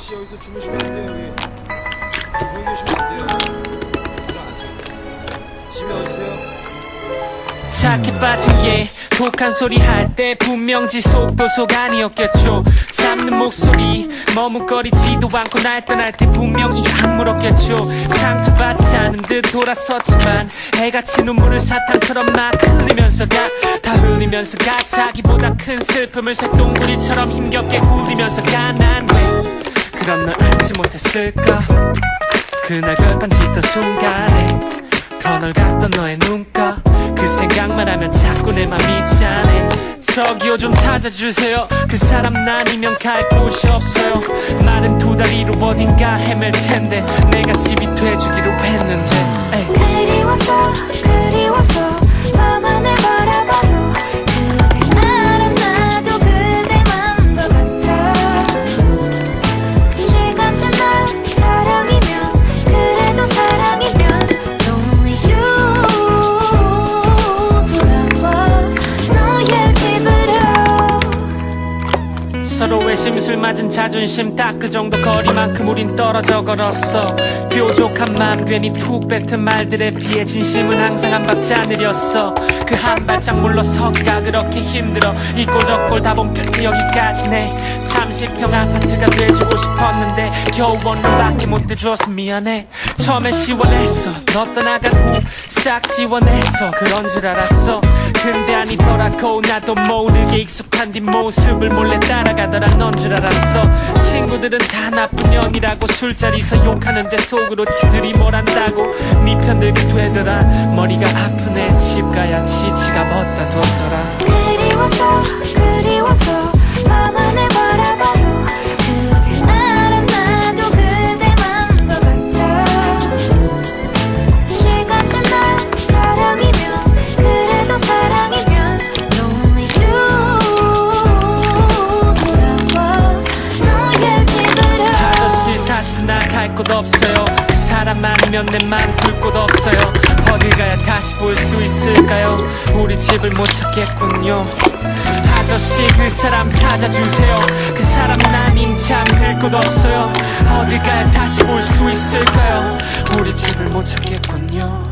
아저씨 여기서 주무시면 안 돼요. 여기 계시면 안 돼요. 일어나세요. 집에 어디세요? 착해 빠진 게 독한 소리 할 때 분명 지속도속 아니었겠죠. 잡는 목소리 머뭇거리지도 않고 날 떠날 때 분명 이 악물었겠죠. 상처받지 않은 듯 돌아섰지만 해같이 눈물을 사탕처럼 막 흘리면서 다 흘리면서 가. 자기보다 큰 슬픔을 새똥구리처럼 힘겹게 구리면서 가. 난 왜 그런 널 알지 못했을까. 그날 결판 짓던 순간에 더 널 같던 너의 눈가. 그 생각만 하면 자꾸 내 맘이 짠해. 저기요 좀 찾아주세요. 그 사람 아니면 갈 곳이 없어요. 마른 두 다리로 어딘가 헤맬 텐데 내가 집이 돼주기로 했는데. 에이. 그리워서 그리워서 밤하늘 바라봐도 그대 알아 나도 그대 맘과 같아. 시간 지난 사랑이면 그래도 사랑이면 Only you 돌아와 너의 집으로. 서로의 심술 맞은 자존심 딱 그 정도 거리만큼 우린 떨어져 걸었어. 뾰족한 맘 괜히 툭 뱉은 말들에 비해 진심은 항상 한 박자 느렸어. 그 한 발짝 물러서기가 그렇게 힘들어. 이 꼴 저 꼴 다 본 끝에 여기까지네. 30평 아파트가 돼주고 싶었는데 겨우 원룸밖에 못 돼줘서 미안해. 처음엔 시원했어. 너 떠나간 후 싹 지워냈어. 그런 줄 알았어. 근데 아니더라고. 나도 모르게 익숙한 뒷모습을 몰래 따라가더라. 넌 줄 알았어. 친구들은 다 나쁜 년이라고 술자리에서 욕하는데 속으로 지들이 뭘 안다고 네 편들게 되더라. 머리가 아프네. 집 가야 지치가 벗다 뒀더라. 그리워서 그리워서 밤하늘 바라봐도 그대 알아 나도 그대 맘과 같아. 시간 지난 사랑이면 그래도 사랑이면 Only you 돌아와 너의 집으로. 아저씨 사실 나 갈 곳 없어요. 그 사람 아니면 내 맘 둘 곳 없어요. 어디 가야 다시 볼 수 있을까요? 우리 집을 못 찾겠군요. 아저씨 그 사람 찾아주세요. 그 사람 아닌 잠들 곳 없어요. 어디 가야 다시 볼 수 있을까요? 우리 집을 못 찾겠군요.